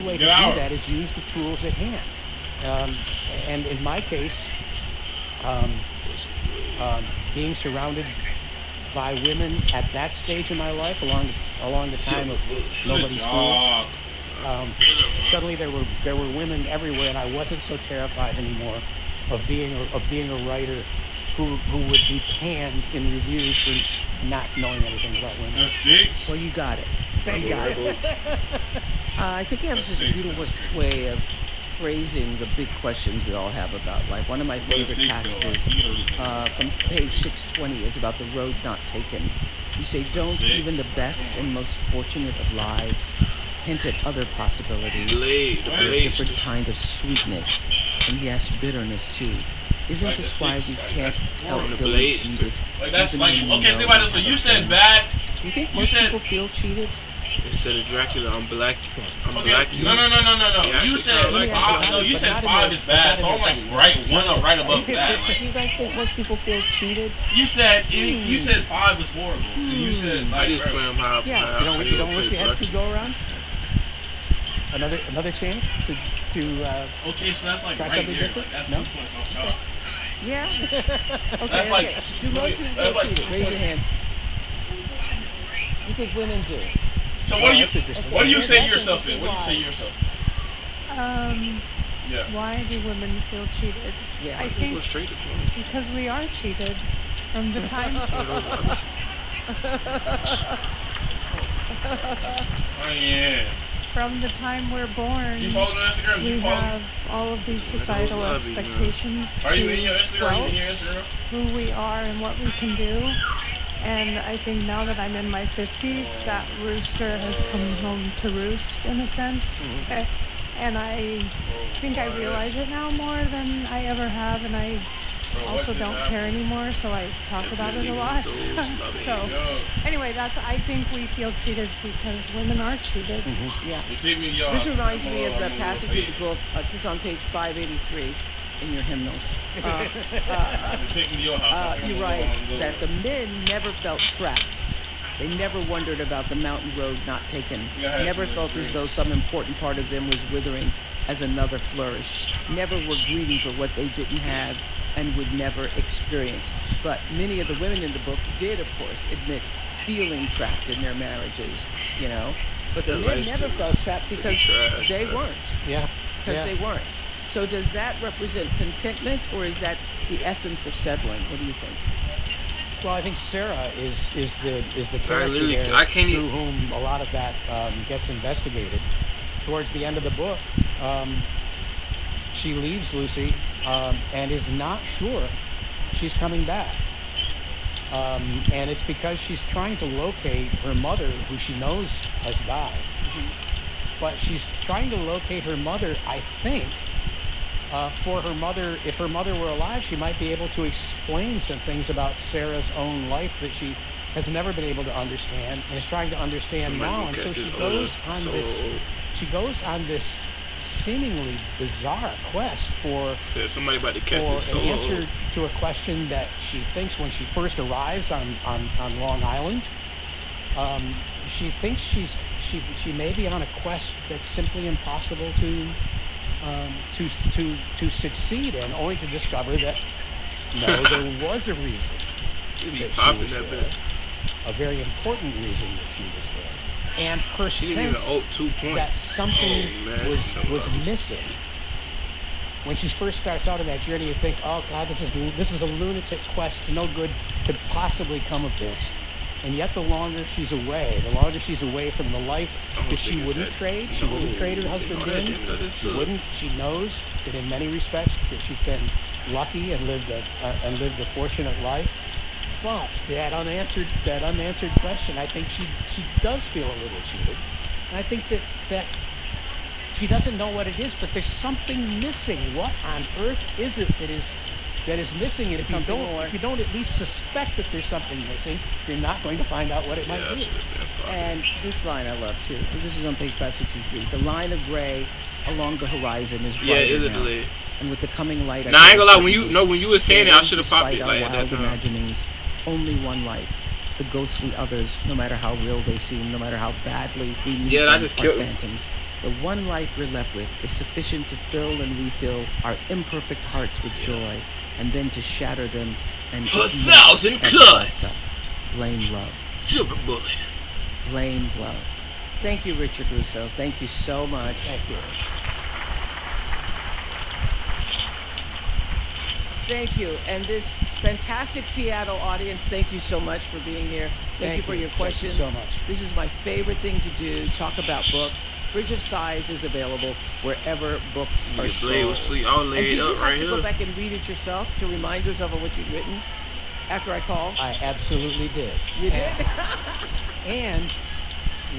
The way to do that is use the tools at hand. Um, and in my case, um, being surrounded by women at that stage in my life, along the time of Nobody's Fool, suddenly there were women everywhere, and I wasn't so terrified anymore of being a writer who would be panned in reviews for not knowing anything about women. That's six. Well, you got it. Thank You got it. I think you have such a beautiful way of phrasing the big questions we all have about life. One of my favorite passages from page 620 is about the road not taken. You say, don't even the best and most fortunate of lives hint at other possibilities, a different kind of sweetness, and yes, bitterness too. Isn't this why we can't help feeling cheated? Like that's like, okay, think about this. So you said bad. Do you think most people feel cheated? Instead of Dracula, I'm black. I'm Okay. black. No. Yeah, You said you said five is bad, so I'm like one up right above that. Like, You guys think most people feel cheated? you said five is horrible. And you said I like, just bro, claim how. Yeah. You don't wish you had two go-arounds? Another chance to okay, so that's like try right something there. different? Like, that's No? 2 points off top. Yeah? Okay, That's like- Do most people that's feel like cheated? 2 Raise your points. hands. You think women do? So Oh, what do that's interesting. you say That's yourself in? interesting. What do you say yourself? Yeah. Why do women feel cheated? Yeah. I People think straight to point. because we are cheated from the time Oh yeah. from the time we're born. You follow me on Instagram? We You follow? have all of these societal love you, man. expectations Are you in your to Instagram? Are you in your squelch Instagram? who we are and what we can do. And I think now that I'm in my 50s, that rooster has come home to roost in a sense. And I think I realize it now more than I ever have, and I also don't care anymore, so I talk about it a lot. So anyway, I think we feel cheated because women are cheated. Yeah. You take me, yo. This reminds me of the I'm a passage little of the book, just on page 583 in your hymnals. So take me to your house. You write that the men never felt trapped. They never wondered about the mountain road not taken. Never felt as though some important part of them was withering as another flourished. Never were greedy for what they didn't have and would never experience. But many of the women in the book did, of course, admit feeling trapped in their marriages, you know. But the men never felt trapped because they weren't. Yeah. Because they weren't. So does that represent contentment, or is that the essence of settling? What do you think? Well, I think Sarah is the character literally- there I can't through whom a lot of that gets investigated. Towards the end of the book, she leaves Lucy and is not sure she's coming back. And it's because she's trying to locate her mother, who she knows has died. But she's trying to locate her mother, I think, for her mother. If her mother were alive, she might be able to explain some things about Sarah's own life that she has never been able to understand and is trying to understand now. And so she goes on this seemingly bizarre quest for somebody about to catch an answer to a question that she thinks when she first arrives on Long Island. She thinks she may be on a quest that's simply impossible to succeed in, only to discover that no, there was a reason that she was there, a very important reason that she was there, and her sense that something was missing. When she first starts out on that journey, you think, oh God, this is a lunatic quest. No good could possibly come of this. And yet, the longer she's away from the life that she wouldn't trade her husband in. She knows that in many respects that she's been lucky and lived a fortunate life. But that unanswered question, I think she does feel a little cheated. And I think that she doesn't know what it is, but there's something missing. What on earth is it that is missing? And if you don't at least suspect that there's something missing, you're not going to find out what it might be. And this line I love too. This is on page 563. The line of gray along the horizon is brighter now. And with the coming light, I ain't gonna lie. When you were saying it, I should have popped it like at that wild time. imaginings, only one life. The ghostly others, no matter how real they seem, no matter how badly we meet them like phantoms. The one life we're left with is sufficient to fill and refill our imperfect hearts with joy, and then to shatter them and 1,000 cuts. Blame love. Silver bullet. Blame love. Thank you, Richard Russo. Thank you so much. Thank you. Thank you. And this fantastic Seattle audience, thank you so much for being here. Thank you for your questions. Thank you so much. This is my favorite thing to do, talk about books. Bridge of Sighs is available wherever books are sold. Blade was sleep. I was And laid did you up have right to here. go back and read it yourself to remind yourself of what you'd written after I called? I absolutely did. You did? And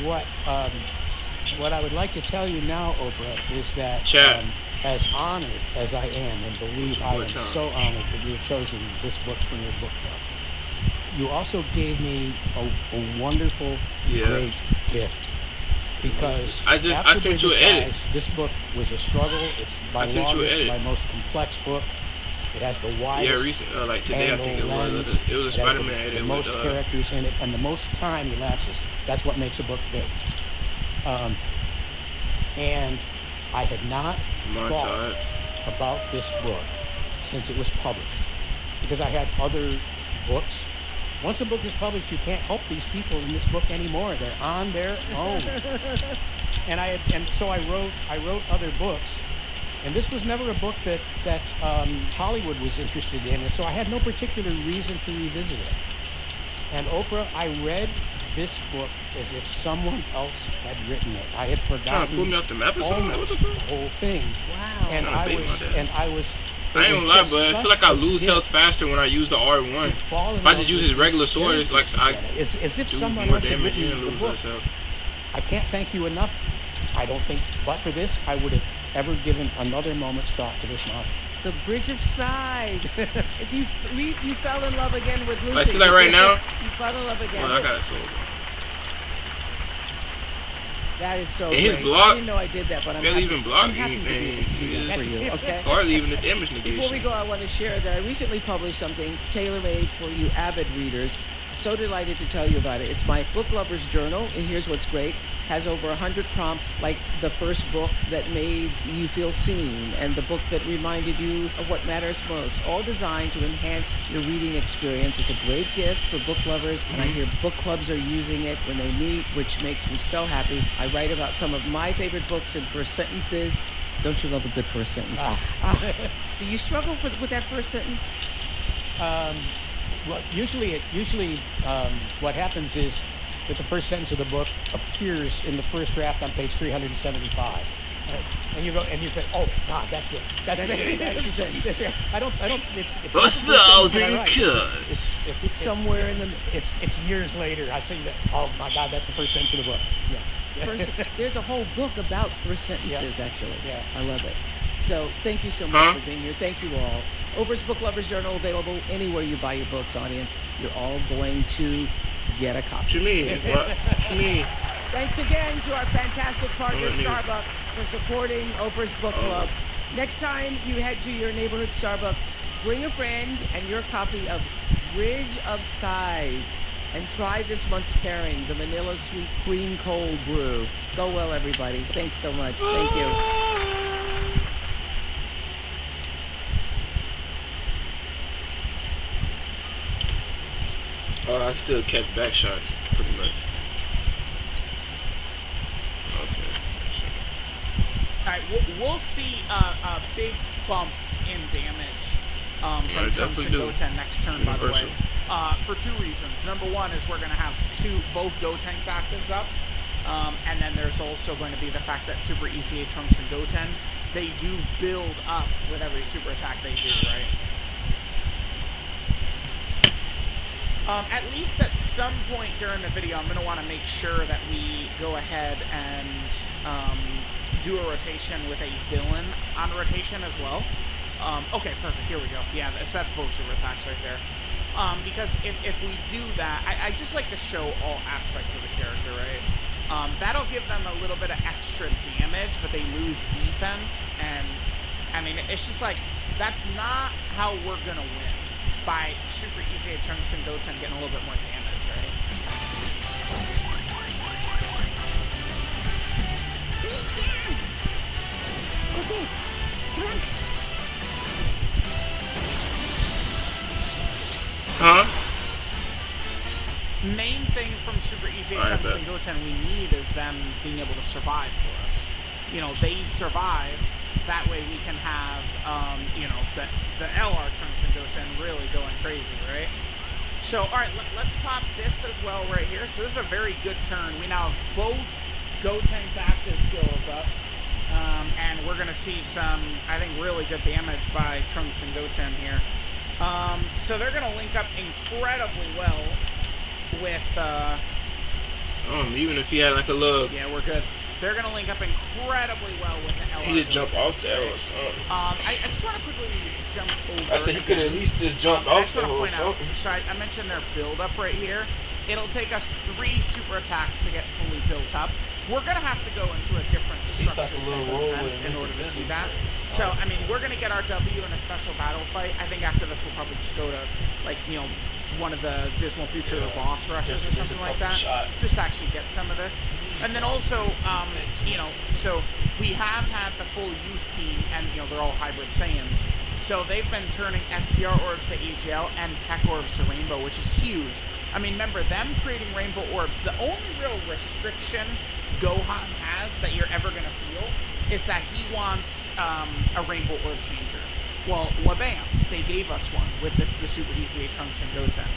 what I would like to tell you now, Oprah, is that Chat. as honored as I am, and believe I am Good time. so honored that you have chosen this book for your book club, you also gave me a wonderful, great gift. Because I after sent you an Bridge of edit. Sighs, this book was a struggle. It's my I sent you an longest, edit. my most complex book. It has the Yeah, widest recent, like today, I think it angle, was. lens. It was a It has Spider-Man the edit. most with, characters in it and the most time elapses. That's what makes a book big. And I had not thought about this book since it was published, because I had other books. Once a book is published, you can't help these people in this book anymore. They're on their own. And so I wrote other books. And this was never a book that Hollywood was interested in, and so I had no particular reason to revisit it. And Oprah, I read this book as if someone else had written it. I had trying to forgotten pull me off the map or something? almost What the the whole thing. Wow. And Trying to I bait was, my dad. and I was. I ain't it gonna was lie, just but I such feel like I a lose gift health faster when I use the to R1. fall in If I love just use with his regular these sword, it's like characters I again. As if do someone more else had damage written and the lose book. less health. I can't thank you enough. I don't think, but for this, I would have ever given another moment's thought to this novel. The Bridge of Sighs. It's you fell in love again with Lucy. I see like right now. You fell in love again. Well, I got it sold. That is so And his great. block I didn't know I did that, but I'm barely happy, even block I'm happy to be able to do that for you, okay? hardly even the damage negation. Before we go, I want to share that I recently published something tailor-made for you avid readers. So delighted to tell you about it. It's my Book Lover's Journal, and here's what's great. Has over 100 prompts, like the first book that made you feel seen and the book that reminded you of what matters most, all designed to enhance your reading experience. It's a great gift for book lovers, and I hear book clubs are using it when they meet, which makes me so happy. I write about some of my favorite books in first sentences. Don't you love a good first sentence? Do you struggle with that first sentence? Well, usually what happens is that the first sentence of the book appears in the first draft on page 375, and you go and you think, oh God, that's it. That's it. That's it. I don't. It's not the first sentence that I write. It's somewhere in the. It's years later. I say that. Oh my God, that's the first sentence of the book. Yeah. There's a whole book about first sentences, actually. Yeah. I love it. So thank you so much for being here. Thank you all. Oprah's Book Lover's Journal available anywhere you buy your books, audience. You're all going to get a copy. To me, to me. Thanks again to our fantastic partner, Starbucks, for supporting Oprah's Book Club. Next time you head to your neighborhood Starbucks, bring a friend and your copy of Bridge of Sighs. And try this month's pairing, the Manila Sweet Cream Cold Brew. Go well, everybody. Thanks so much. Thank you. I still catch back shots, pretty much. Okay. Alright, we'll see a big bump in damage from Trunks and Goten next turn, by the way. For two reasons. Number one is we're going to have both Gotenks actives up. And then there's also going to be the fact that Super ECA Trunks and Goten, they do build up with every super attack they do, right? At least at some point during the video, I'm going to want to make sure that we go ahead and do a rotation with a villain on rotation as well. Okay, perfect. Here we go. Yeah, that's both super attacks right there. Because if we do that, I just like to show all aspects of the character, right? That'll give them a little bit of extra damage, but they lose defense. And, I mean, it's just like, that's not how we're going to win. By Super easy at Trunks and Goten getting a little bit more damage, right? Huh? Main thing from Super Easy Alright, Trunks bet. and Goten we need is them being able to survive for us. You know, they survive. That way we can have, you know, the LR Trunks and Goten really going crazy, right? So, all right, let's pop this as well right here. So this is a very good turn. We now have both Goten's active skills up. And we're going to see some, I think, really good damage by Trunks and Goten here. So they're going to link up incredibly well with... Even if he had like a little... Yeah, we're good. They're going to link up incredibly well with the LR. He could jump off there or something. I just want to quickly jump over. I said he could at least just jump off the or something. So I mentioned their build-up right here. It'll take us 3 super attacks to get fully built up. We're going to have to go into a different structure in order to see that. So, I mean, we're going to get our W in a special battle fight. I think after this we'll probably just go to, like, you know, one of the Dismal Future boss rushes or something like that. Just to actually get some of this. And then also, you know, so we have had the full youth team, and, you know, they're all hybrid Saiyans. So they've been turning STR orbs to AGL and Tech orbs to Rainbow, which is huge. I mean, remember, them creating Rainbow orbs, the only real restriction Gohan has that you're ever going to feel is that he wants a Rainbow Orb Changer. Well, bam, they gave us one with the Super Easy 8 Trunks and Goten,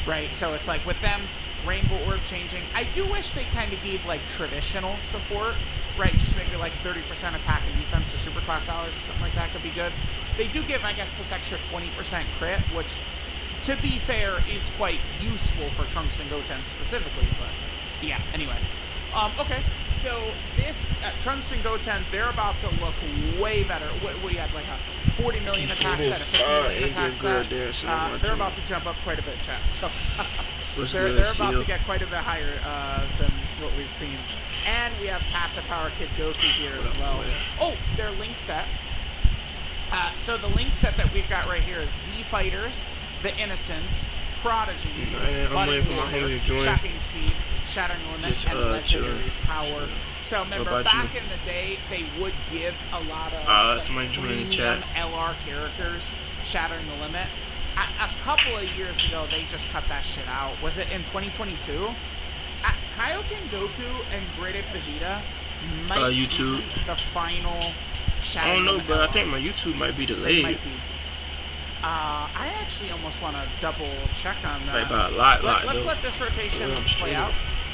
right? So it's like with them, Rainbow Orb changing. I do wish they kind of gave like traditional support, right? Just maybe like 30% attack and defense to Superclass allies or something like that could be good. They do give, I guess, this extra 20% crit, which, to be fair, is quite useful for Trunks and Goten specifically, but yeah, anyway. Okay, so this, Trunks and Goten, they're about to look way better. We had like a 40 million attack set, a 50 million attack set. They're about to jump up quite a bit, chat. So they're about to get quite a bit higher than what we've seen. And we have Path the Power Kid Goku here as well. Oh, their link set. So the link set that we've got right here is Z Fighters, The Innocents, Prodigies, Budding Warrior, Shocking Speed, Shattering Limit, and Legendary Power. So remember, back in the day, they would give a lot of premium LR characters Shattering the Limit. A couple of years ago, they just cut that shit out. Was it in 2022? Kaioken Goku and Great Ape Vegeta might be the final Shattering Limit. I don't know, but I think my YouTube might be delayed. Might be. I actually almost want to double check on that. Like by a lot, Let's let this rotation play out.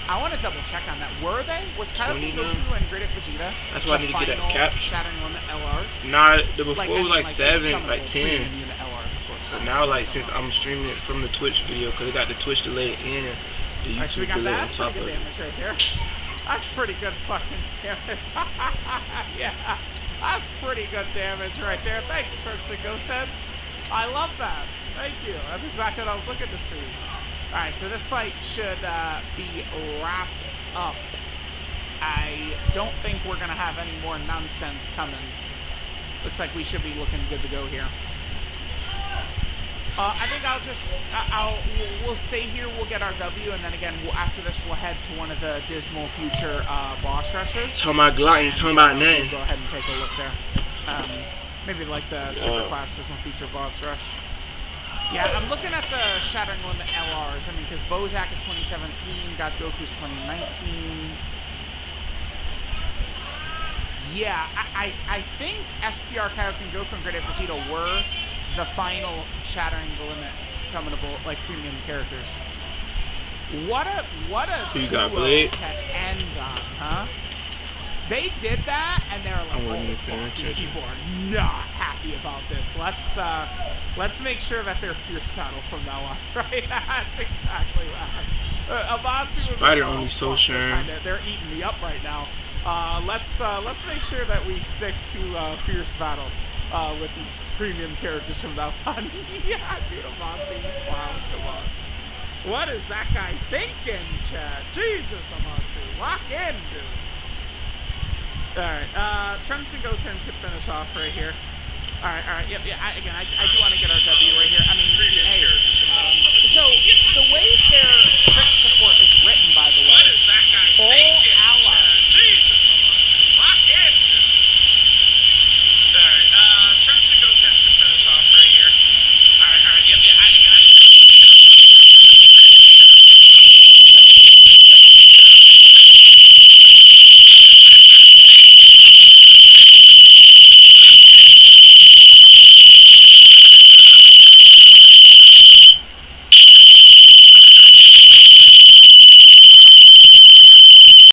I want to double check on that. Were they? Was Kaioken Goku and Great Ape Vegeta that's why I need to get that cap. Shattering Limit LRs? Nah, the before was like 7, like 10. Unit LRs, of course. But now, like, since I'm streaming it from the Twitch video, because it got the Twitch delay and the YouTube So we got delay that. on That's top pretty of good it. damage right there. That's pretty good fucking damage. Yeah, that's pretty good damage right there. Thanks, Trunks and Goten. I love that. Thank you. That's exactly what I was looking to see. All right, so this fight should be wrapped up. I don't think we're going to have any more nonsense coming. Looks like we should be looking good to go here. I think we'll stay here, we'll get our W, and then again, after this, we'll head to one of the Dismal Future boss rushes. Talking about Glutton, talking about name. We'll go ahead and take a look there. Maybe like the Superclass Dismal Future boss rush. Yeah, I'm looking at the Shattering Limit LRs. I mean, because Bojack is 2017, God Goku's 2019. Yeah, I think STR, Kaioken Goku, and Great Ape Vegeta were the final Shattering the Limit summonable, like, premium characters. What a duo to end on, huh? They did that, and they're like, oh, fuck, people are not happy about this. Let's make sure that they're fierce battle from now on, right? That's exactly right. Amatsu was Spider only so sure. They're eating me up right now. Let's make sure that we stick to fierce battle with these premium characters from now on. Yeah, dude, Amatsu, wow, come on. What is that guy thinking, Chad? Jesus, Amatsu, lock in, dude. Alright, Trunks and Goten should finish off right here. Alright, yep, yeah, I do want to get our W right here. I mean, hey, so the way their crit support is written, by the way, all